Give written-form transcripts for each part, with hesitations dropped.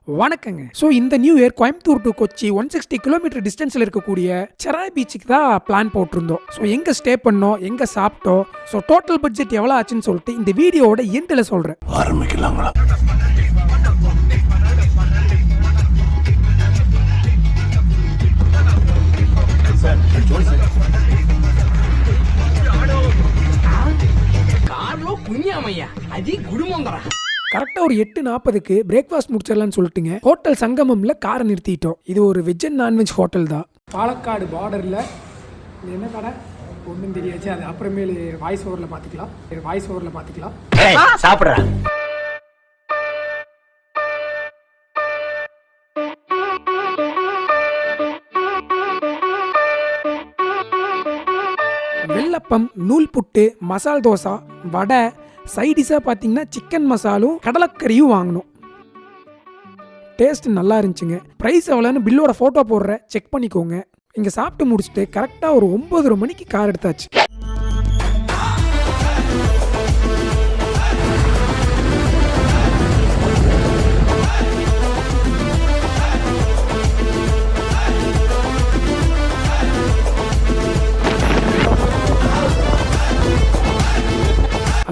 வணக்கங்க. ஸோ இந்த new year Coimbatore to Kochi 160 kilometre டிஸ்டன்ஸில் இருக்கக்கூடிய செராய் பீச்சுக்கு தான் பிளான் போட்டிருந்தோம். ஸோ எங்கே ஸ்டே பண்ணோம், எங்கே சாப்பிட்டோம், ஸோ டோட்டல் பட்ஜெட் எவ்வளோ ஆச்சுன்னு சொல்லிட்டு இந்த வீடியோவோட எண்டில் சொல்கிறேன். ஆரம்பிக்கலாங்களா? Haji கரெக்டாக ஒரு 8:40க்கு பிரேக்ஃபாஸ்ட் முடிச்சிடலான்னு சொல்லிட்டுங்க ஹோட்டல் சங்கமம்ல காரை நிறுத்திட்டோம். இது ஒரு வெஜ் அண்ட் நான்வெஜ் ஹோட்டல் தான். பாலக்காடு பார்டரில் என்ன கடை ஒன்றும் தெரியாச்சு. அது அப்புறமேலு வாய்ஸ் ஓவரில் பார்த்துக்கலாம். சாப்பிட்றேன். வெள்ளப்பம், நூல் புட்டு, மசால் தோசை, வடை, சைடிஷாக பார்த்தீங்கன்னா சிக்கன் மசாலும் கடலக்கறியும் வாங்கணும். டேஸ்ட் நல்லா இருந்துச்சுங்க. ப்ரைஸ் எவ்வளோன்னு பில்லோட ஃபோட்டோ போடுற செக் பண்ணிக்கோங்க. இங்கே சாப்பிட்டு முடிச்சுட்டு கரெக்டாக ஒரு 9:30 மணிக்கு கார் எடுத்தாச்சு.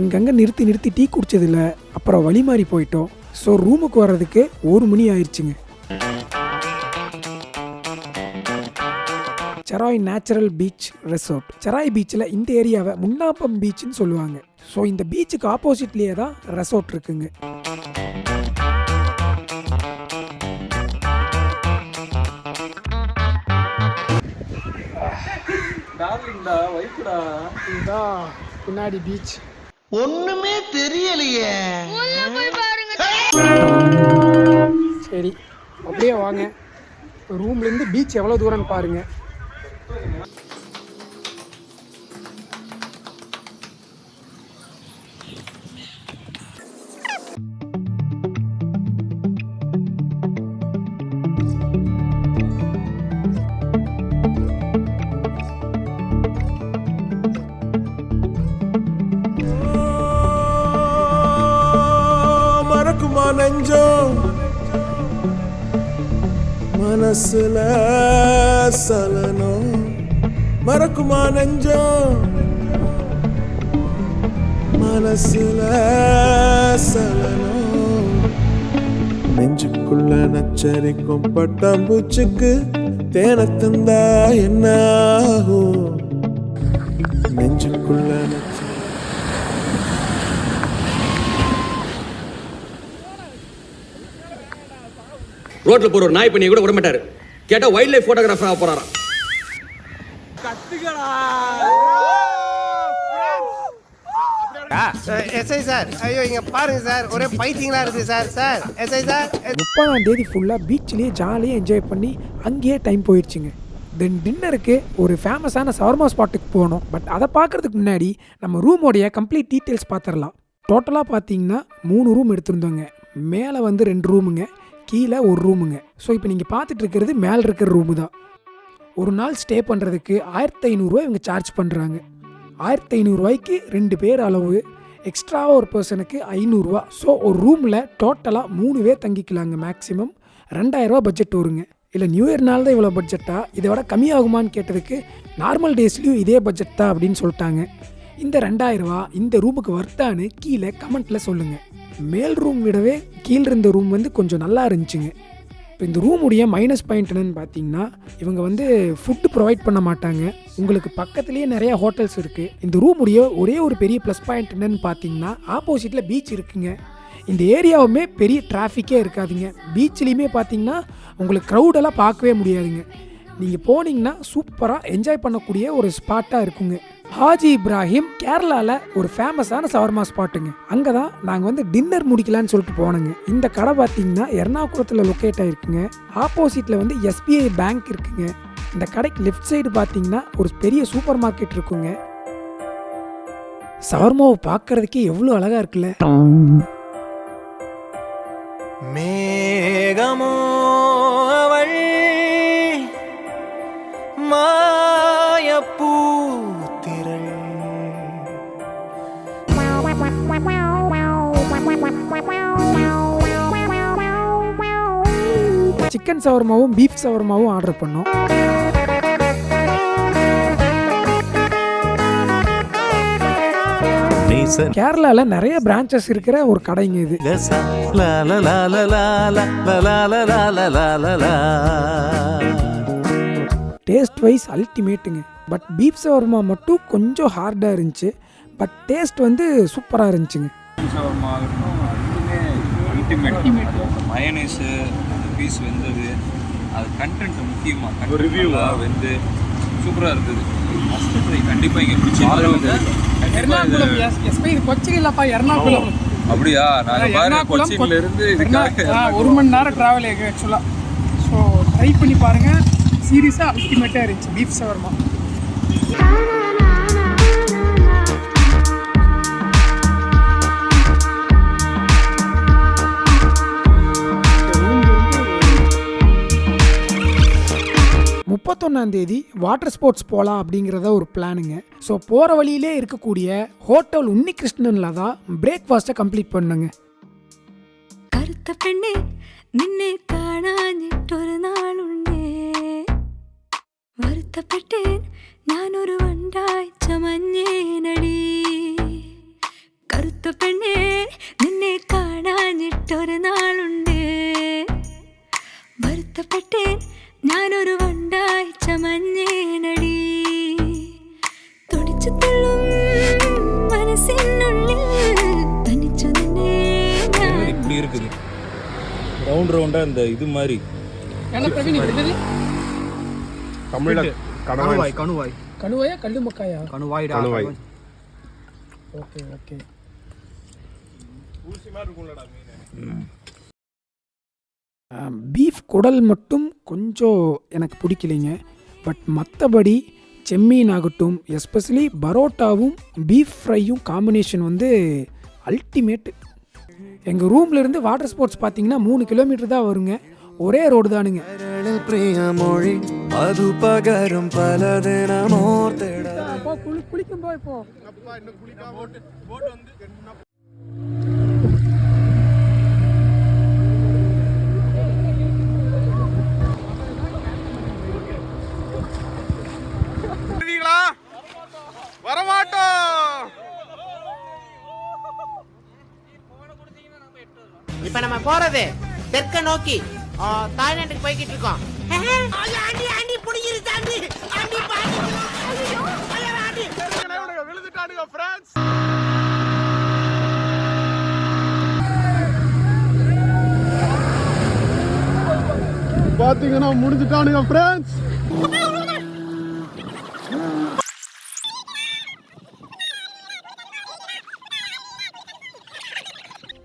அங்கங்கே நிறுத்தி டீ குடிச்சதில்ல. அப்புறம் வழி மாறி போயிட்டோம். ஸோ ரூமுக்கு வர்றதுக்கு 1 மணி ஆயிடுச்சுங்க. Sehrai natural beach resort. Sehrai பீச்சில் இந்த ஏரியாவை முன்னாம்பம் பீச்னு சொல்லுவாங்க. ஸோ இந்த பீச்சுக்கு ஆப்போசிட்லேயே தான் ரெசார்ட் இருக்குங்க. இதுதான் பின்னாடி பீச். ஒண்ணுமே தெரியலையே. சரி, அப்படியே வாங்க. ரூம்லேருந்து பீச் எவ்வளோ தூரம்னு பாருங்க. நெஞ்சம் மனசுல சலனம் மறக்குமா? நெஞ்சம் மனசுல சலனம் நெஞ்சுக்குள்ள நச்சரிக்கும் பட்டாம்பூச்சுக்கு தேனை தந்தா என்ன ஆகும்? நெஞ்சுக்குள்ள ரோட்ல போற ஒரு நாய் பண்ணிய கூட விட மாட்டாரு. கேட்டா வைல்ட் லைஃப் போட்டோகிராஃபரா போறாராம். எஸ்ஐ சார், ஐயோ இங்க பாருங்க சார், ஒரே பைத்தியங்களா இருக்கு சார். சார் எஸ்ஐ சார், 30ஆம் தேதி ஃபுல்லாக பீச்லேயே ஜாலியாக என்ஜாய் பண்ணி அங்கேயே டைம் போயிடுச்சுங்க. தென் டின்னருக்கு ஒரு ஃபேமஸான சவர்மா ஸ்பாட்டுக்கு போனோம். பட் அதை பார்க்குறதுக்கு முன்னாடி நம்ம ரூமோடைய கம்ப்ளீட் டீட்டெயில்ஸ் பார்த்துடலாம். டோட்டலாக பார்த்தீங்கன்னா 3 ரூம் எடுத்துருந்தோங்க. மேலே வந்து 2 ரூமுங்க, கீழே 1 ரூமுங்க. ஸோ இப்போ நீங்கள் பார்த்துட்டு இருக்கிறது மேலே இருக்கிற ரூமு தான். ஒரு நாள் ஸ்டே பண்ணுறதுக்கு 1500 இவங்க சார்ஜ் பண்ணுறாங்க. 1500 2 பேர் அளவு, எக்ஸ்ட்ராவாக ஒரு பர்சனுக்கு 500. ஸோ ஒரு ரூமில் டோட்டலாக 3 பேர் தங்கிக்கலாங்க. மேக்ஸிமம் 2000 பட்ஜெட் வருங்க. இல்லை நியூ இயர்னால தான் இவ்வளோ பட்ஜெட்டா, இதை விட கம்மியாகுமான்னு கேட்டதுக்கு நார்மல் டேஸ்லேயும் இதே பட்ஜெட் தான் அப்படின்னு சொல்லிட்டாங்க. இந்த 2000 இந்த ரூமுக்கு வர்த்தான்னு கீழே கமெண்ட்டில் சொல்லுங்கள். மேல் ரூம் விடவே கீழே இருந்த ரூம் வந்து கொஞ்சம் நல்லா இருந்துச்சுங்க. இப்போ இந்த ரூமுடைய மைனஸ் பாயிண்ட் என்னென்னு பார்த்தீங்கன்னா, இவங்க வந்து ஃபுட்டு ப்ரொவைட் பண்ண மாட்டாங்க. உங்களுக்கு பக்கத்துலேயே நிறையா ஹோட்டல்ஸ் இருக்குது. இந்த ரூமுடைய ஒரே ஒரு பெரிய ப்ளஸ் பாயிண்ட் என்னென்னு பார்த்தீங்கன்னா, ஆப்போசிட்டில் பீச் இருக்குங்க. இந்த ஏரியாவுமே பெரிய டிராஃபிக்கே இருக்காதுங்க. பீச்லேயுமே பார்த்தீங்கன்னா உங்களுக்கு க்ரௌடெல்லாம் பார்க்கவே முடியாதுங்க. நீங்கள் போனீங்கன்னா சூப்பராக என்ஜாய் பண்ணக்கூடிய ஒரு ஸ்பாட்டாக இருக்குங்க. ஹாஜி இப்ராஹிம் கேரளாவில் ஒரு ஃபேமஸான சவர்மா ஸ்பாட்டுங்க. அங்கே தான் நாங்கள் வந்து டின்னர் முடிக்கலான்னு சொல்லிட்டு போனோங்க. இந்த கடை பார்த்தீங்கன்னா எர்ணாகுளத்தில் லொக்கேட் ஆகிருக்குங்க. ஆப்போசிட்டில் வந்து SBI பேங்க் இருக்குங்க. இந்த கடைக்கு லெஃப்ட் சைடு பார்த்தீங்கன்னா ஒரு பெரிய சூப்பர் மார்க்கெட் இருக்குங்க. சவர்மாவை பார்க்கறதுக்கே எவ்வளோ அழகாக இருக்குல்ல. மேகமோ அவள் மாயப்பூ சிக்கன் சவர்மாவும் பீஃப் சவர்மாவும் ஆர்டர் பண்ணோம். கேரளால நிறைய பிரான்ச்சஸ் இருக்கிற ஒரு கடைங்க இது. டேஸ்ட் வைஸ் அல்டிமேட்டுங்க. பட் பீஃப் சவர்மா மட்டும் கொஞ்சம் ஹார்டாக இருந்துச்சு. பட் டேஸ்ட் வந்து சூப்பராக இருந்துச்சுங்க. மயனேஸு பீஸ் வெந்தது அது கண்டென்ட் முக்கியமாக ரிவ்யூவாக வெந்து சூப்பராக இருந்தது. ஃபஸ்ட்டு ட்ரை கண்டிப்பாக இங்கே பிடிச்சி எர்ணாகுளம். எஸ்பி இது கொச்சி இல்லப்பா, எர்ணாகுளம். அப்படியா? நாங்கள் கொச்சியில இருந்து 1 மணி நேரம் ட்ராவல் ஆக்சுவலாக. ஸோ ட்ரை பண்ணி பாருங்கள், சீரியஸாக அல்டிமேட்டாக இருந்துச்சு பீஃப் சவர்மா. தேதி வாட்டர் ஸ்போர்ட்ஸ் போகலாம் அப்படிங்கிறத ஒரு பிளானுங்க. ஸோ போகிற வழியிலே இருக்கக்கூடிய ஹோட்டல் உன்னிகிருஷ்ணனில் தான் பிரேக்ஃபாஸ்ட்டை கம்ப்ளீட் பண்ணுங்க. கருத்த பெண்ணே நின்னை காணாஞ்சிட்டொரு நாள் உண்டே, வருத்தப்பட்டேன் நான் ஒரு வண்டாய் சமஞ்சேனடி. கருத்த பெண்ணே நின்னை காணாஞ்சிட்டொரு நாள் உண்டே, வருத்தப்பட்டேன் நான் ஒரு வண்டாய் சமஞ்சேனடி. துடிச்சு தள்ளும் மனசினுள்ளில் தனிச்சு நின்னே இப்படி இருக்குது. ரவுண்டா இந்த இது மாதிரி தமிழ்ல கணுவாய். கணுவாயா கல்லு மக்காயா? கணுவாய். Okay okay. ஊசி மாதிரி இருக்கும்லடா மீன். பீஃப் குடல் மட்டும் கொஞ்சம் எனக்கு பிடிக்கலைங்க. பட் மற்றபடி செம்மீன் ஆகட்டும், எஸ்பெஷலி பரோட்டாவும் பீஃப் ஃப்ரையும் காம்பினேஷன் வந்து அல்டிமேட்டு. எங்கள் ரூம்லேருந்து வாட்டர் ஸ்போர்ட்ஸ் பார்த்தீங்கன்னா 3 கிலோமீட்டர் தான் வருங்க. ஒரே ரோடு தானுங்க. குளிக்கும் போது இப்போ இப்ப நம்ம போறது தெற்க நோக்கி தாய்லாந்துக்கு போய்கிட்டு இருக்கோம். பாத்தீங்கன்னா முடிஞ்சுட்டானுங்க பிரான்ஸ்.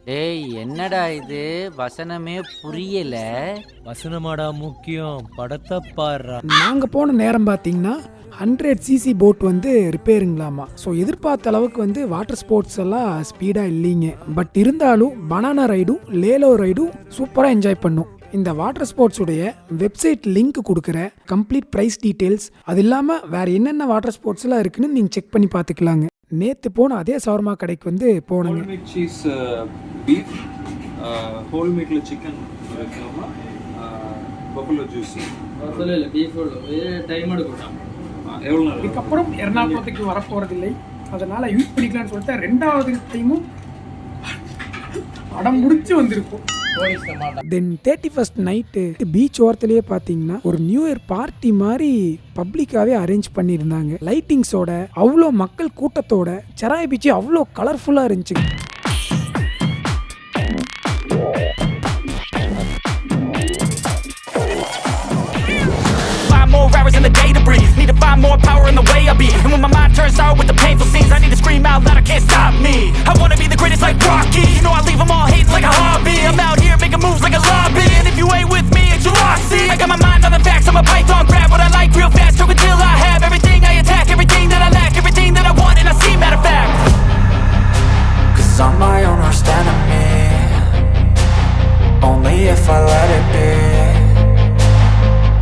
டேய் என்னடா இது, வசனமே புரியல. வசனமாடா முக்கியம், படத்தை பாடுறா. நாங்கள் போன நேரம் பார்த்தீங்கன்னா 100cc போட் வந்து ரிப்பேருங்களாமா. ஸோ எதிர்பார்த்த அளவுக்கு வந்து வாட்டர் ஸ்போர்ட்ஸ் எல்லாம் ஸ்பீடாக இல்லைங்க. பட் இருந்தாலும் பனானா ரைடும் லேலோ ரைடும் சூப்பராக என்ஜாய் பண்ணோம். இந்த வாட்டர் ஸ்போர்ட்ஸுடைய வெப்சைட் லிங்க் கொடுக்குற கம்ப்ளீட் ப்ரைஸ் டீட்டெயில்ஸ், அது இல்லாமல் வேறு என்னென்ன வாட்டர் ஸ்போர்ட்ஸ்லாம் இருக்குன்னு நீங்கள் செக் பண்ணி பார்த்துக்கலாங்க. நேற்று போன அதே ஷவர்மா கடைக்கு வந்து போனோங்க. சீஸ் பீஃப், ஹோல் மீட்ல சிக்கன் வைக்கலாமா, பஃபலோ ஜூஸ் இல்லை பீஃப் டைம் எடுக்கும். எவ்வளோ நேரம்? இதுக்கப்புறம் எர்ணாகுளத்துக்கு வரப்போறதில்லை, அதனால யூஸ் பண்ணிக்கலாம்னு சொல்லிட்டு 2வது டைமும் அடம் முடிச்சு வந்திருக்கும். தென் 31st நைட்டு பீச் ஓரத்துலேயே பார்த்தீங்கன்னா ஒரு நியூ இயர் பார்ட்டி மாதிரி பப்ளிக்காகவே அரேஞ்ச் பண்ணியிருந்தாங்க. லைட்டிங்ஸோட அவ்வளோ மக்கள் கூட்டத்தோட செராய் பீச் அவ்வளோ கலர்ஃபுல்லாக இருந்துச்சுங்க. More hours in the day to breathe. Need to find more power in the way I be. And when my mind turns sour with the painful scenes, I need to scream out loud, I can't stop me. I wanna be the greatest like Rocky. You know I leave them all hating like a hobby. I'm out here making moves like a lobby. And if you ain't with me, it's your loss. See, I got my mind on the facts, I'm a python. Grab what I like real fast, took until I have everything. I attack everything that I lack, everything that I want, and I see matter of fact. 'Cause I'm my own worst enemy. Only if I let it be.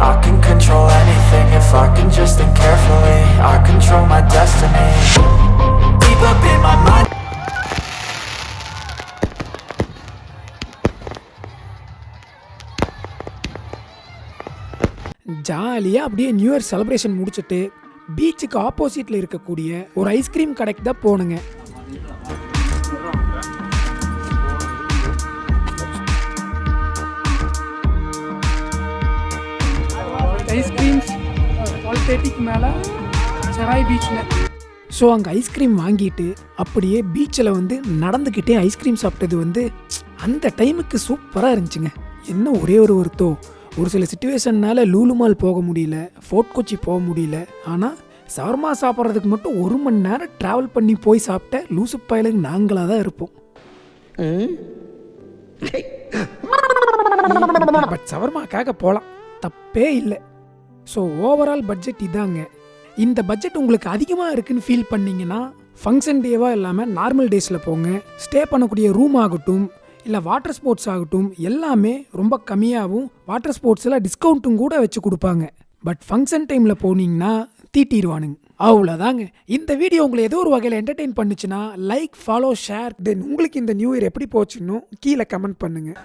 I can control anything if I can just think carefully. I control my destiny. Deep up in my mind. ஜாலியாக அப்படியே new year celebration முடிச்சுட்டு பீச்சுக்கு ஆப்போசிட்டில் இருக்கக்கூடிய ஒரு ice cream கடைக்கு தான் போனுங்க. Ice creams 12:30க்கு மேலே செராய் பீச்சில். ஸோ அங்கே ஐஸ்கிரீம் வாங்கிட்டு அப்படியே பீச்சில் வந்து நடந்துக்கிட்டே ஐஸ்கிரீம் சாப்பிட்டது வந்து அந்த டைமுக்கு சூப்பராக இருந்துச்சுங்க. என்ன ஒரே ஒரு வருத்தம், ஒரு சில சிச்சுவேஷன்னால லூலு மால் போக முடியல, ஃபோர்ட் கொச்சி போக முடியல. ஆனால் சவர்மா சாப்பிட்றதுக்கு மட்டும் 1 மணி நேரம் ட்ராவல் பண்ணி போய் சாப்பிட்ட லூசு பயலுக்கு நாங்களாக தான் இருப்போம். பட் சவர்மாக்காக போகலாம், தப்பே இல்லை. ஸோ ஓவரால் பட்ஜெட் இதாங்க. இந்த பட்ஜெட் உங்களுக்கு அதிகமாக இருக்குன்னு ஃபீல் பண்ணிங்கன்னா ஃபங்க்ஷன் டேவாக இல்லாமல் நார்மல் டேஸில் போங்க. ஸ்டே பண்ணக்கூடிய ரூம் ஆகட்டும் இல்லை வாட்டர் ஸ்போர்ட்ஸ் ஆகட்டும் எல்லாமே ரொம்ப கம்மியாகவும் வாட்டர் ஸ்போர்ட்ஸில் டிஸ்கவுண்ட்டும் கூட வச்சு கொடுப்பாங்க. பட் ஃபங்க்ஷன் டைமில் போனீங்கன்னா தீட்டிடுவானுங்க. அவ்வளோதாங்க. இந்த வீடியோ உங்களை ஏதோ ஒரு வகையில் என்டர்டெயின் பண்ணுச்சுன்னா லைக், ஃபாலோ, ஷேர். தென் உங்களுக்கு இந்த நியூ இயர் எப்படி போச்சுன்னு கீழே கமெண்ட் பண்ணுங்கள்.